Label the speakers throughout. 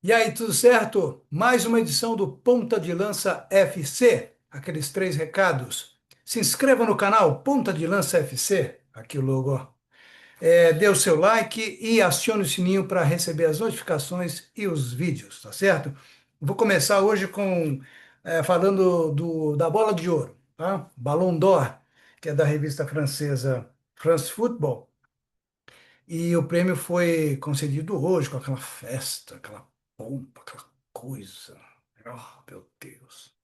Speaker 1: E aí, tudo certo? Mais uma edição do Ponta de Lança FC. Aqueles três recados. Se inscreva no canal Ponta de Lança FC. Aqui o logo, ó. Dê o seu like e acione o sininho para receber as notificações e os vídeos, tá certo? Vou começar hoje falando da bola de ouro, tá? Ballon d'Or, que é da revista francesa France Football. E o prêmio foi concedido hoje com aquela festa, aquela pompa, aquela coisa. Oh, meu Deus.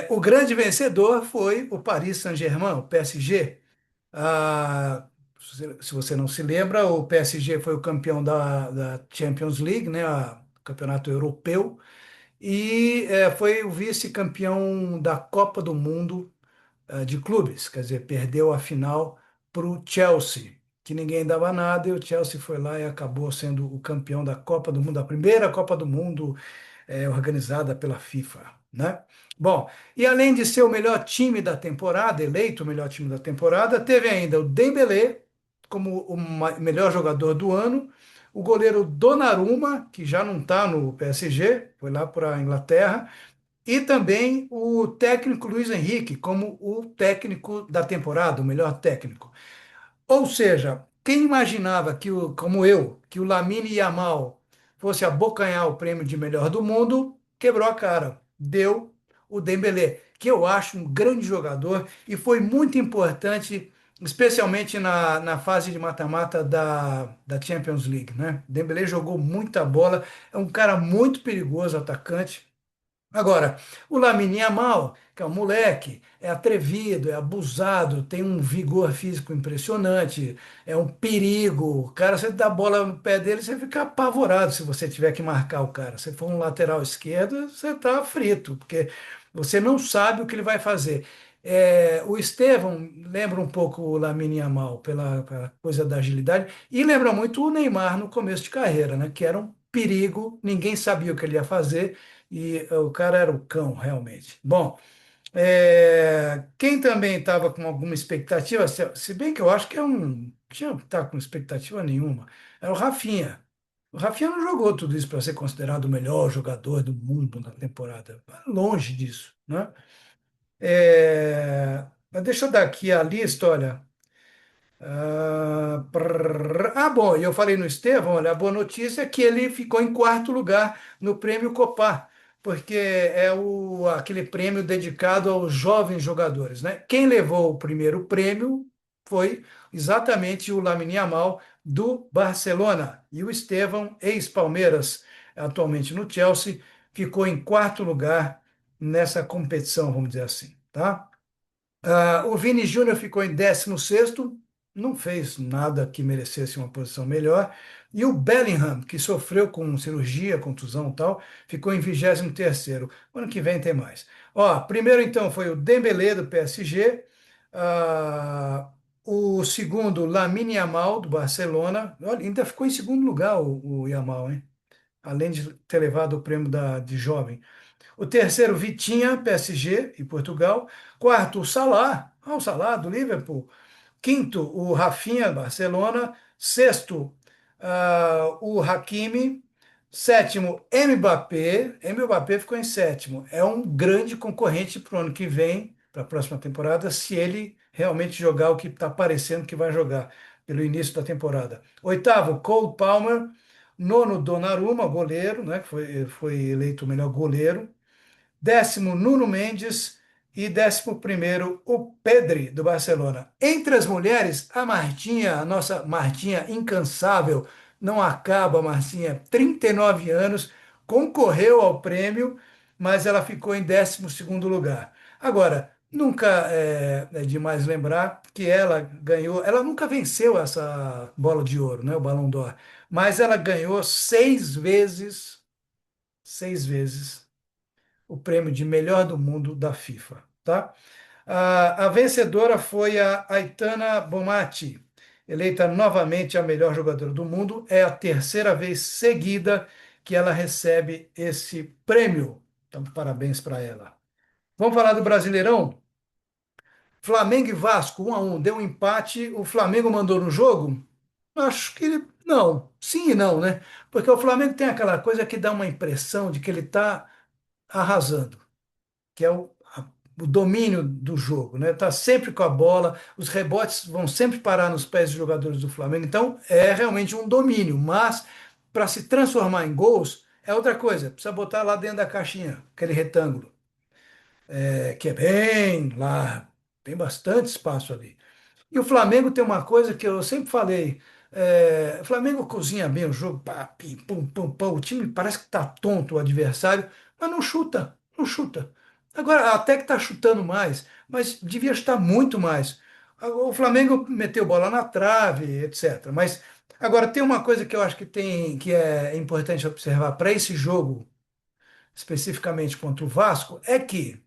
Speaker 1: O grande vencedor foi o Paris Saint-Germain, o PSG. Ah, se você não se lembra, o PSG foi o campeão da Champions League, né, campeonato europeu, e foi o vice-campeão da Copa do Mundo de clubes, quer dizer, perdeu a final para o Chelsea, que ninguém dava nada, e o Chelsea foi lá e acabou sendo o campeão da Copa do Mundo, a primeira Copa do Mundo organizada pela FIFA, né? Bom, e além de ser o melhor time da temporada, eleito o melhor time da temporada, teve ainda o Dembélé como o melhor jogador do ano, o goleiro Donnarumma, que já não está no PSG, foi lá para a Inglaterra, e também o técnico Luiz Henrique, como o técnico da temporada, o melhor técnico. Ou seja, quem imaginava como eu, que o Lamine Yamal fosse abocanhar o prêmio de melhor do mundo, quebrou a cara. Deu o Dembélé, que eu acho um grande jogador e foi muito importante, especialmente na fase de mata-mata da Champions League, né? Dembélé jogou muita bola, é um cara muito perigoso, atacante. Agora, o Lamine Yamal, que é um moleque, é atrevido, é abusado, tem um vigor físico impressionante, é um perigo. O cara, você dá a bola no pé dele, você fica apavorado se você tiver que marcar o cara. Se for um lateral esquerdo, você está frito, porque você não sabe o que ele vai fazer. O Estevão lembra um pouco o Lamine Yamal pela coisa da agilidade e lembra muito o Neymar no começo de carreira, né? Que era um perigo, ninguém sabia o que ele ia fazer. E o cara era o cão, realmente. Bom, quem também estava com alguma expectativa, se bem que eu acho que tinha que estar com expectativa nenhuma, era o Rafinha. O Rafinha não jogou tudo isso para ser considerado o melhor jogador do mundo na temporada. Longe disso, né? Mas deixa eu dar aqui a lista, olha. Bom, e eu falei no Estevão, olha, a boa notícia é que ele ficou em quarto lugar no Prêmio Copá, porque é aquele prêmio dedicado aos jovens jogadores, né? Quem levou o primeiro prêmio foi exatamente o Lamine Yamal do Barcelona, e o Estevão, ex-Palmeiras, atualmente no Chelsea, ficou em quarto lugar nessa competição, vamos dizer assim, tá? O Vini Júnior ficou em 16º, não fez nada que merecesse uma posição melhor. E o Bellingham, que sofreu com cirurgia, contusão e tal, ficou em 23º. Ano que vem tem mais. Ó, primeiro então foi o Dembélé do PSG, ah, o segundo Lamine Yamal do Barcelona. Olha, ainda ficou em segundo lugar o Yamal, hein? Além de ter levado o prêmio de jovem. O terceiro, Vitinha, PSG e Portugal. Quarto, o Salah, o Salah do Liverpool. Quinto, o Rafinha, Barcelona. Sexto, o Hakimi. Sétimo, Mbappé. Mbappé ficou em sétimo. É um grande concorrente para o ano que vem, para a próxima temporada, se ele realmente jogar o que está parecendo que vai jogar pelo início da temporada. Oitavo, Cole Palmer. Nono, Donnarumma, goleiro, né, que foi eleito o melhor goleiro. Décimo, Nuno Mendes. E 11º, o Pedri, do Barcelona. Entre as mulheres, a Martinha, a nossa Martinha incansável, não acaba, Martinha, 39 anos, concorreu ao prêmio, mas ela ficou em 12º lugar. Agora, nunca é demais lembrar que ela ganhou, ela nunca venceu essa bola de ouro, né, o Ballon d'Or, mas ela ganhou 6 vezes o prêmio de melhor do mundo da FIFA, tá? A vencedora foi a Aitana Bonmati, eleita novamente a melhor jogadora do mundo. É a terceira vez seguida que ela recebe esse prêmio. Então, parabéns para ela. Vamos falar do Brasileirão? Flamengo e Vasco, 1-1, deu um empate. O Flamengo mandou no jogo? Acho que Não, sim e não, né? Porque o Flamengo tem aquela coisa que dá uma impressão de que ele está arrasando, que é o domínio do jogo, né? Tá sempre com a bola, os rebotes vão sempre parar nos pés dos jogadores do Flamengo. Então, é realmente um domínio, mas para se transformar em gols é outra coisa. Precisa botar lá dentro da caixinha, aquele retângulo, que é bem lá, tem bastante espaço ali. E o Flamengo tem uma coisa que eu sempre falei. O Flamengo cozinha bem o jogo, pá, pim, pum, pum, pum. O time parece que tá tonto, o adversário, mas não chuta, não chuta. Agora, até que tá chutando mais, mas devia chutar muito mais. O Flamengo meteu bola na trave, etc. Mas agora tem uma coisa que eu acho que tem, que é importante observar para esse jogo, especificamente contra o Vasco, é que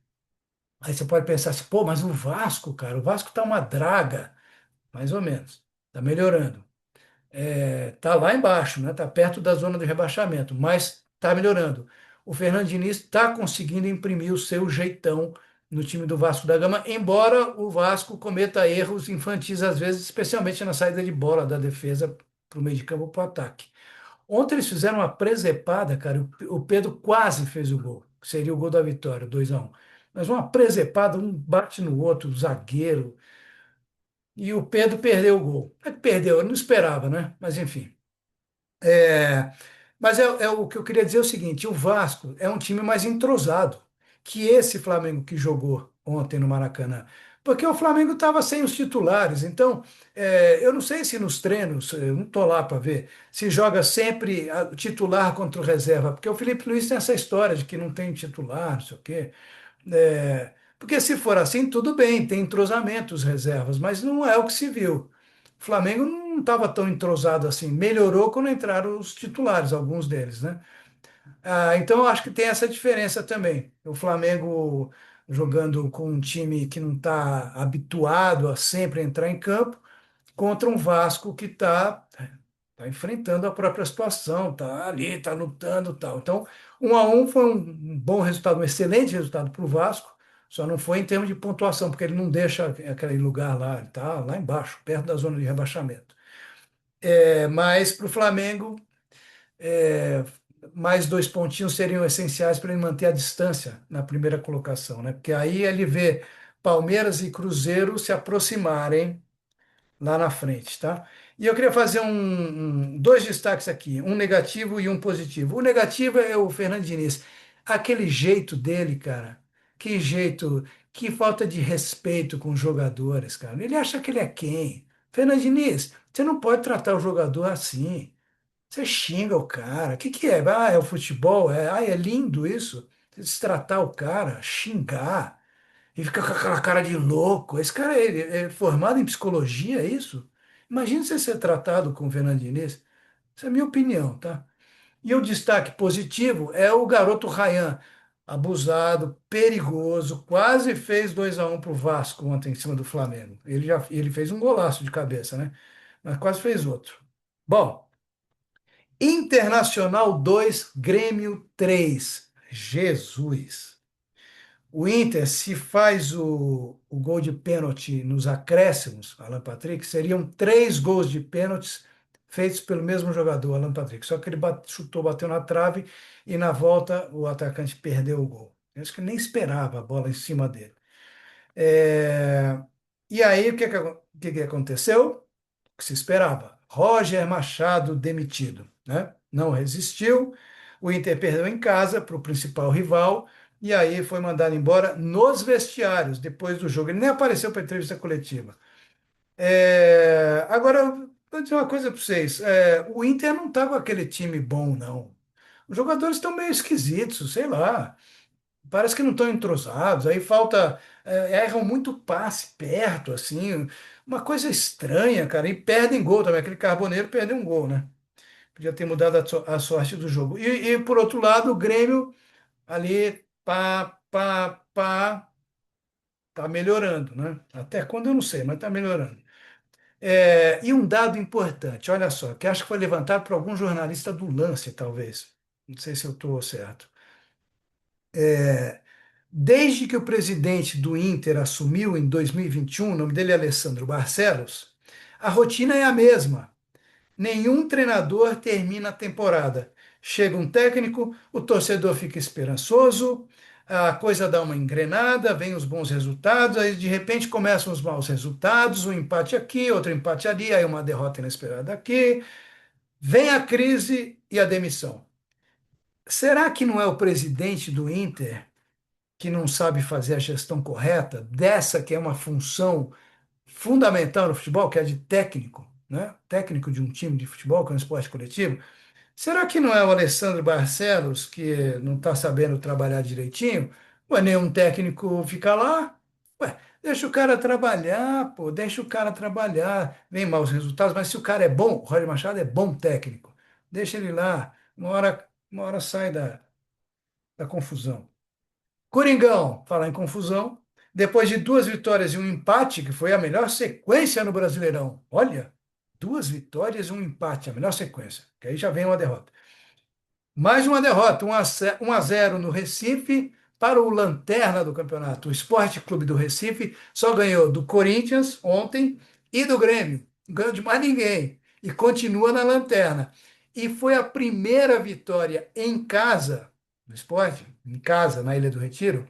Speaker 1: aí você pode pensar assim, pô, mas o Vasco, cara, o Vasco tá uma draga. Mais ou menos. Está melhorando. Está lá embaixo, né? Está perto da zona de rebaixamento, mas está melhorando. O Fernando Diniz está conseguindo imprimir o seu jeitão no time do Vasco da Gama, embora o Vasco cometa erros infantis às vezes, especialmente na saída de bola da defesa para o meio de campo para o ataque. Ontem eles fizeram uma presepada, cara. O Pedro quase fez o gol, que seria o gol da vitória, 2-1. Mas uma presepada, um bate no outro, o zagueiro. E o Pedro perdeu o gol. É que perdeu, eu não esperava, né? Mas enfim. É, mas o que eu queria dizer é o seguinte: o Vasco é um time mais entrosado que esse Flamengo que jogou ontem no Maracanã. Porque o Flamengo estava sem os titulares. Então, eu não sei se nos treinos, eu não estou lá para ver, se joga sempre o titular contra o reserva. Porque o Felipe Luiz tem essa história de que não tem titular, não sei o quê. Porque se for assim, tudo bem, tem entrosamento os reservas, mas não é o que se viu. O Flamengo não estava tão entrosado assim, melhorou quando entraram os titulares, alguns deles, né? Então eu acho que tem essa diferença também. O Flamengo jogando com um time que não está habituado a sempre entrar em campo, contra um Vasco que tá enfrentando a própria situação, está ali, está lutando e tal. Então, 1-1 foi um bom resultado, um excelente resultado para o Vasco, só não foi em termos de pontuação, porque ele não deixa aquele lugar lá, ele está lá embaixo, perto da zona de rebaixamento. Mas para o Flamengo, é, mais 2 pontinhos seriam essenciais para ele manter a distância na primeira colocação, né? Porque aí ele vê Palmeiras e Cruzeiro se aproximarem lá na frente, tá? E eu queria fazer dois destaques aqui, um negativo e um positivo. O negativo é o Fernando Diniz. Aquele jeito dele, cara, que jeito, que falta de respeito com os jogadores, cara. Ele acha que ele é quem? Fernando Diniz, você não pode tratar o jogador assim. Você xinga o cara. O que que é? Ah, é o futebol? É lindo isso. Você tratar o cara, xingar. E fica com aquela cara de louco. Esse cara é formado em psicologia, é isso? Imagina você ser tratado com o Fernando Diniz. Essa é a minha opinião, tá? E o destaque positivo é o garoto Ryan, abusado, perigoso, quase fez 2-1 para o Vasco ontem em cima do Flamengo. Ele fez um golaço de cabeça, né? Mas quase fez outro. Bom, Internacional 2, Grêmio 3. Jesus. O Inter, se faz o gol de pênalti nos acréscimos, Alan Patrick, seriam 3 gols de pênaltis feitos pelo mesmo jogador, Alan Patrick. Só que ele chutou, bateu na trave e na volta o atacante perdeu o gol. Eu acho que nem esperava a bola em cima dele. É, E aí, o que que aconteceu? Que se esperava. Roger Machado demitido, né? Não resistiu. O Inter perdeu em casa para o principal rival e aí foi mandado embora nos vestiários depois do jogo. Ele nem apareceu para entrevista coletiva. Agora, eu vou dizer uma coisa para vocês. O Inter não estava aquele time bom, não. Os jogadores estão meio esquisitos, sei lá. Parece que não estão entrosados, aí falta, erram muito passe perto, assim, uma coisa estranha, cara, e perdem gol também. Aquele Carboneiro perdeu um gol, né? Podia ter mudado a sorte do jogo. Por outro lado, o Grêmio ali, pá, pá, pá, tá melhorando, né? Até quando eu não sei, mas tá melhorando. E um dado importante, olha só, que acho que foi levantado por algum jornalista do Lance, talvez. Não sei se eu estou certo. Desde que o presidente do Inter assumiu em 2021, o nome dele é Alessandro Barcelos, a rotina é a mesma. Nenhum treinador termina a temporada. Chega um técnico, o torcedor fica esperançoso, a coisa dá uma engrenada, vem os bons resultados, aí de repente começam os maus resultados, um empate aqui, outro empate ali, aí uma derrota inesperada aqui, vem a crise e a demissão. Será que não é o presidente do Inter que não sabe fazer a gestão correta dessa que é uma função fundamental no futebol, que é de técnico, né? Técnico de um time de futebol, que é um esporte coletivo? Será que não é o Alessandro Barcelos que não está sabendo trabalhar direitinho? Ué, nenhum técnico fica lá? Ué, deixa o cara trabalhar, pô, deixa o cara trabalhar. Vem maus resultados, mas se o cara é bom, o Roger Machado é bom técnico. Deixa ele lá, uma hora sai da confusão. Coringão, falar em confusão, depois de duas vitórias e um empate, que foi a melhor sequência no Brasileirão. Olha, duas vitórias e um empate, a melhor sequência, que aí já vem uma derrota. Mais uma derrota, 1-0 no Recife para o lanterna do campeonato. O Esporte Clube do Recife só ganhou do Corinthians ontem e do Grêmio. Não ganhou de mais ninguém. E continua na lanterna. E foi a primeira vitória em casa, do esporte, em casa, na Ilha do Retiro,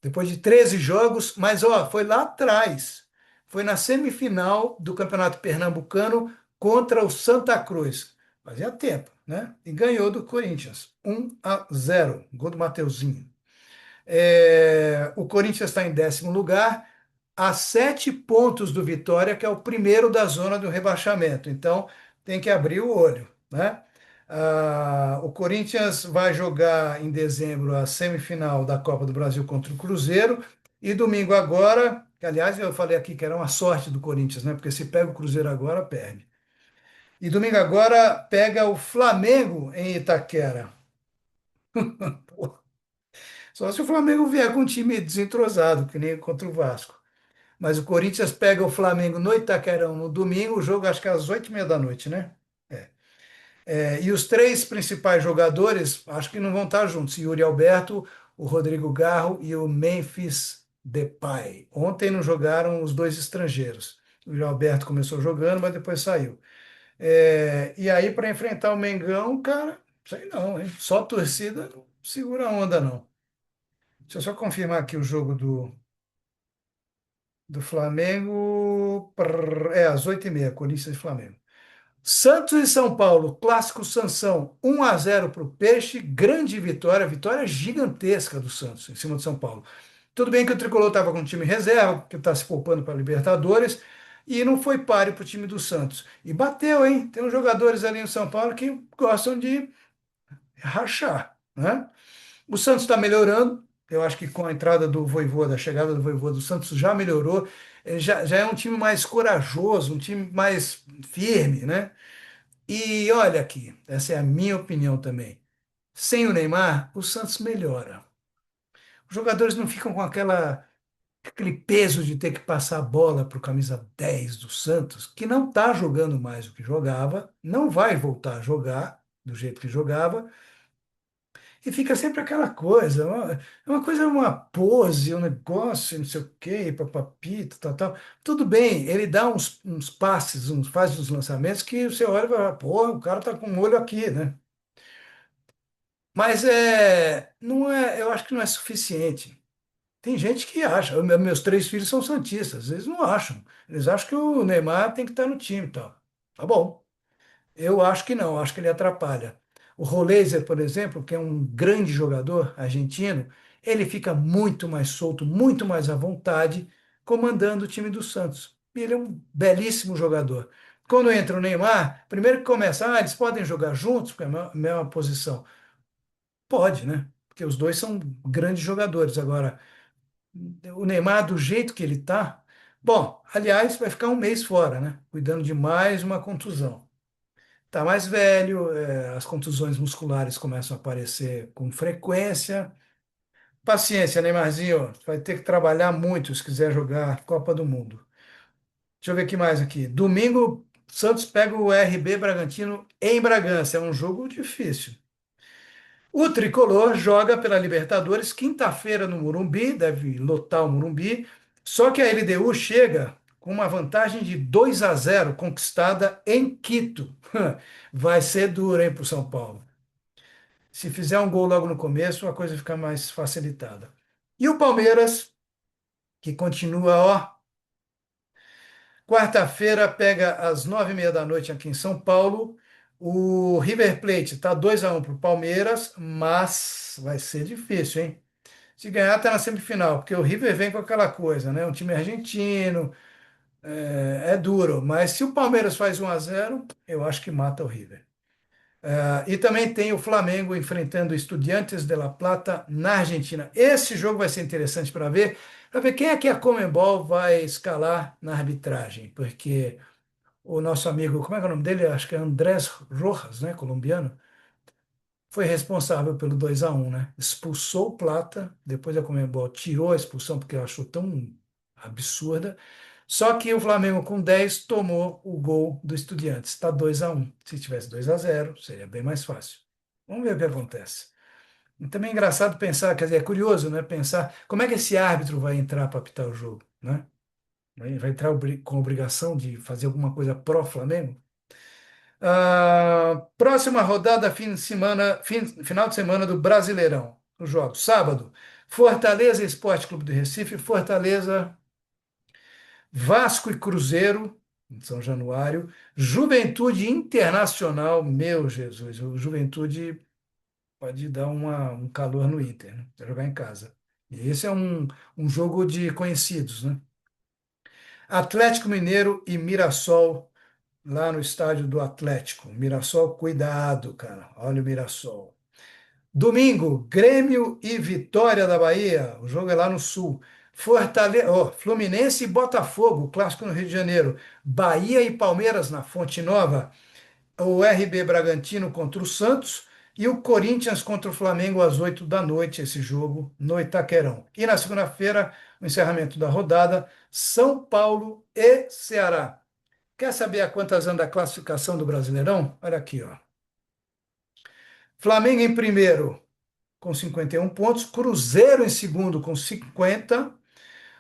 Speaker 1: depois de 13 jogos, mas ó, foi lá atrás. Foi na semifinal do Campeonato Pernambucano contra o Santa Cruz. Fazia tempo, né? E ganhou do Corinthians. 1-0. Gol do Mateuzinho. O Corinthians está em 10º lugar, a 7 pontos do Vitória, que é o primeiro da zona do rebaixamento. Então, tem que abrir o olho, né? O Corinthians vai jogar em dezembro a semifinal da Copa do Brasil contra o Cruzeiro. E domingo agora, que aliás eu falei aqui que era uma sorte do Corinthians, né? Porque se pega o Cruzeiro agora, perde. E domingo agora pega o Flamengo em Itaquera. Só se o Flamengo vier com um time desentrosado, que nem contra o Vasco. Mas o Corinthians pega o Flamengo no Itaquerão no domingo, o jogo acho que é às 8h30 da noite, né? É. E os três principais jogadores, acho que não vão estar juntos. Yuri Alberto, o Rodrigo Garro e o Memphis Depay. Ontem não jogaram os dois estrangeiros. O Yuri Alberto começou jogando, mas depois saiu. E aí, para enfrentar o Mengão, cara, sei não, hein? Só a torcida não segura a onda, não. Deixa eu só confirmar aqui o jogo do Flamengo. É às 8h30, Corinthians e Flamengo. Santos e São Paulo, clássico Sansão, 1-0 para o Peixe, grande vitória, vitória gigantesca do Santos em cima do São Paulo. Tudo bem que o Tricolor estava com o time reserva, que está se poupando para a Libertadores, e não foi páreo para o time do Santos. E bateu, hein? Tem uns jogadores ali em São Paulo que gostam de rachar, né? O Santos está melhorando. Eu acho que com a entrada do Vojvoda, a chegada do Vojvoda, o Santos já melhorou. Já é um time mais corajoso, um time mais firme, né? E olha aqui, essa é a minha opinião também. Sem o Neymar, o Santos melhora. Os jogadores não ficam com aquele peso de ter que passar a bola para o camisa 10 do Santos, que não está jogando mais o que jogava, não vai voltar a jogar do jeito que jogava. E fica sempre aquela coisa, uma coisa, uma pose, um negócio, não sei o quê, papapito, tal, tal. Tudo bem, ele dá uns passes, faz uns lançamentos que você olha e fala, pô, o cara tá com um olho aqui, né? Mas não é, eu acho que não é suficiente. Tem gente que acha, meus três filhos são santistas, eles não acham. Eles acham que o Neymar tem que estar no time e tal. Tá bom. Eu acho que não, acho que ele atrapalha. O Roleiser, por exemplo, que é um grande jogador argentino, ele fica muito mais solto, muito mais à vontade, comandando o time do Santos. E ele é um belíssimo jogador. Quando entra o Neymar, primeiro que começa, eles podem jogar juntos, porque é a mesma posição. Pode, né? Porque os dois são grandes jogadores. Agora, o Neymar, do jeito que ele tá, bom, aliás, vai ficar um mês fora, né? Cuidando de mais uma contusão. Tá mais velho, as contusões musculares começam a aparecer com frequência. Paciência, Neymarzinho, vai ter que trabalhar muito se quiser jogar Copa do Mundo. Deixa eu ver o que mais aqui. Domingo, Santos pega o RB Bragantino em Bragança. É um jogo difícil. O Tricolor joga pela Libertadores quinta-feira no Morumbi, deve lotar o Morumbi. Só que a LDU chega com uma vantagem de 2-0 conquistada em Quito. Vai ser duro, hein, para o São Paulo. Se fizer um gol logo no começo, a coisa fica mais facilitada. E o Palmeiras, que continua, ó, quarta-feira pega às 9h30 da noite aqui em São Paulo. O River Plate está 2-1 para o Palmeiras, mas vai ser difícil, hein? Se ganhar, está na semifinal, porque o River vem com aquela coisa, né? Um time argentino, é duro, mas se o Palmeiras faz 1-0, eu acho que mata o River. E também tem o Flamengo enfrentando o Estudiantes de La Plata na Argentina. Esse jogo vai ser interessante para ver quem é que a Conmebol vai escalar na arbitragem, porque o nosso amigo, como é que é o nome dele? Acho que é Andrés Rojas, né, colombiano, foi responsável pelo 2-1, né? Expulsou o Plata, depois a Conmebol tirou a expulsão porque achou tão absurda. Só que o Flamengo com 10 tomou o gol do Estudiantes. Está 2-1. Se tivesse 2-0, seria bem mais fácil. Vamos ver o que acontece. E também é engraçado pensar, quer dizer, é curioso, né? Pensar como é que esse árbitro vai entrar para apitar o jogo, né? Vai entrar com obrigação de fazer alguma coisa pró-Flamengo? Próxima rodada, final de semana do Brasileirão. Os jogos. Sábado, Fortaleza Esporte Clube do Recife, Fortaleza, Vasco e Cruzeiro, em São Januário, Juventude Internacional, meu Jesus, o Juventude pode dar um calor no Inter, né? Vai jogar em casa. E esse é um jogo de conhecidos, né? Atlético Mineiro e Mirassol, lá no estádio do Atlético. Mirassol, cuidado, cara. Olha o Mirassol. Domingo, Grêmio e Vitória da Bahia. O jogo é lá no Sul. Fortaleza, Fluminense e Botafogo, clássico no Rio de Janeiro. Bahia e Palmeiras na Fonte Nova. O RB Bragantino contra o Santos. E o Corinthians contra o Flamengo às 8 da noite, esse jogo no Itaquerão. E na segunda-feira, o encerramento da rodada, São Paulo e Ceará. Quer saber a quantas anda a classificação do Brasileirão? Olha aqui, ó. Flamengo em primeiro com 51 pontos, Cruzeiro em segundo com 50,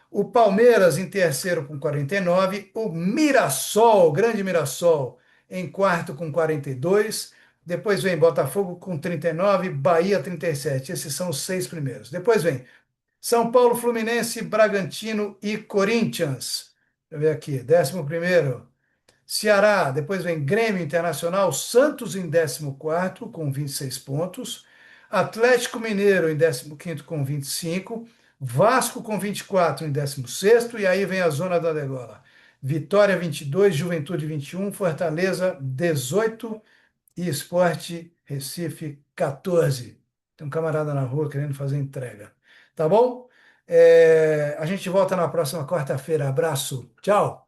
Speaker 1: o Palmeiras em terceiro com 49, o Mirassol, grande Mirassol, em quarto com 42, depois vem Botafogo com 39, Bahia 37. Esses são os 6 primeiros. Depois vem São Paulo, Fluminense, Bragantino e Corinthians. Deixa eu ver aqui, 11º. Ceará, depois vem Grêmio Internacional, Santos em 14º com 26 pontos, Atlético Mineiro em 15º com 25, Vasco com 24 em 16º, e aí vem a zona da degola. Vitória 22, Juventude 21, Fortaleza 18 e Sport Recife 14. Tem um camarada na rua querendo fazer entrega. Tá bom? A gente volta na próxima quarta-feira. Abraço. Tchau.